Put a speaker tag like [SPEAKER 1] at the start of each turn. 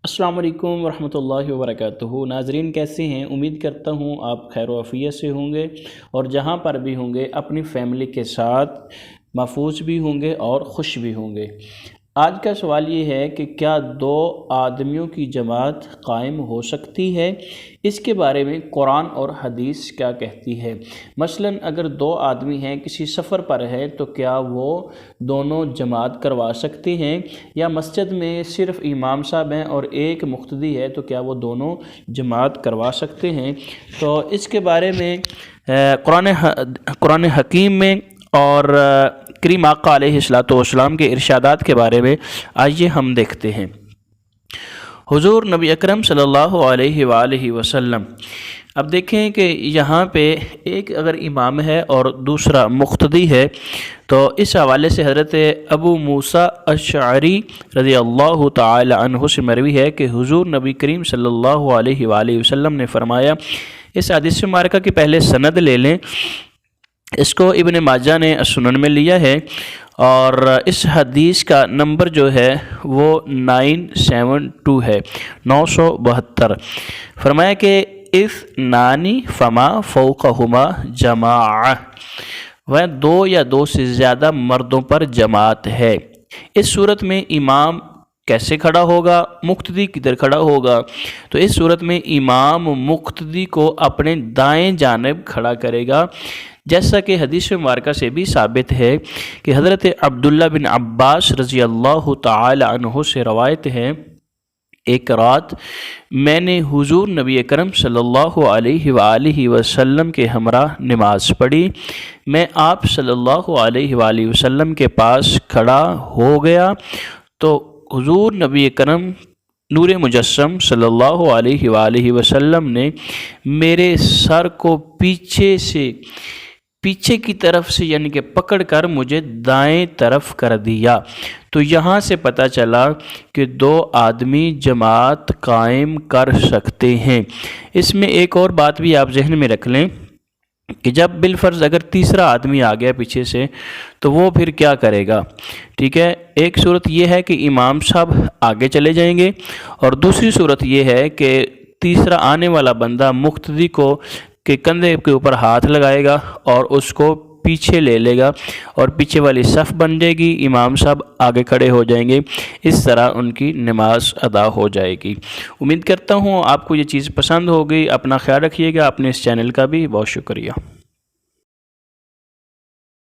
[SPEAKER 1] السلام علیکم ورحمۃ اللہ وبرکاتہ۔ ناظرین کیسے ہیں؟ امید کرتا ہوں آپ خیر و عافیت سے ہوں گے اور جہاں پر بھی ہوں گے اپنی فیملی کے ساتھ محفوظ بھی ہوں گے اور خوش بھی ہوں گے۔ آج کا سوال یہ ہے کہ کیا دو آدمیوں کی جماعت قائم ہو سکتی ہے؟ اس کے بارے میں قرآن اور حدیث کیا کہتی ہے؟ مثلاً اگر دو آدمی ہیں، کسی سفر پر ہے، تو کیا وہ دونوں جماعت کروا سکتے ہیں؟ یا مسجد میں صرف امام صاحب ہیں اور ایک مقتدی ہے، تو کیا وہ دونوں جماعت کروا سکتے ہیں؟ تو اس کے بارے میں قرآن حکیم میں اور کریم آقا علیہ السلام کے ارشادات کے بارے میں آئیے ہم دیکھتے ہیں۔ حضور نبی اکرم صلی اللہ علیہ وآلہ وسلم، اب دیکھیں کہ یہاں پہ ایک اگر امام ہے اور دوسرا مقتدی ہے، تو اس حوالے سے حضرت ابو موسیٰ اشعری رضی اللہ تعالی عنہ سے مروی ہے کہ حضور نبی کریم صلی اللہ علیہ وآلہ وسلم نے فرمایا، اس حدیث مبارکہ کی پہلے سند لے لیں، اس کو ابن ماجہ نے سنن میں لیا ہے اور اس حدیث کا نمبر جو ہے وہ 972 ہے، 972۔ فرمایا کہ اثنان فما فوقہما جماعہ، وہ دو یا دو سے زیادہ مردوں پر جماعت ہے۔ اس صورت میں امام کیسے کھڑا ہوگا؟ مقتدی کدھر کھڑا ہوگا؟ تو اس صورت میں امام مقتدی کو اپنے دائیں جانب کھڑا کرے گا، جیسا کہ حدیث مبارکہ سے بھی ثابت ہے کہ حضرت عبداللہ بن عباس رضی اللہ تعالی عنہ سے روایت ہے، ایک رات میں نے حضور نبی اکرم صلی اللہ علیہ وآلہ وسلم کے ہمراہ نماز پڑھی۔ میں آپ صلی اللہ علیہ وآلہ وسلم کے پاس کھڑا ہو گیا تو حضور نبی اکرم نور مجسم صلی اللہ علیہ وآلہ وسلم نے میرے سر کو پیچھے کی طرف سے یعنی کہ پکڑ کر مجھے دائیں طرف کر دیا۔ تو یہاں سے پتہ چلا کہ دو آدمی جماعت قائم کر سکتے ہیں۔ اس میں ایک اور بات بھی آپ ذہن میں رکھ لیں کہ جب بالفرض اگر تیسرا آدمی آ گیا پیچھے سے تو وہ پھر کیا کرے گا؟ ٹھیک ہے، ایک صورت یہ ہے کہ امام صاحب آگے چلے جائیں گے اور دوسری صورت یہ ہے کہ تیسرا آنے والا بندہ مقتدی کو کے کندھے کے اوپر ہاتھ لگائے گا اور اس کو پیچھے لے لے گا اور پیچھے والی صف بن جائے گی، امام صاحب آگے کھڑے ہو جائیں گے، اس طرح ان کی نماز ادا ہو جائے گی۔ امید کرتا ہوں آپ کو یہ چیز پسند ہوگی۔ اپنا خیال رکھیے گا۔ اپنے اس چینل کا بھی بہت شکریہ۔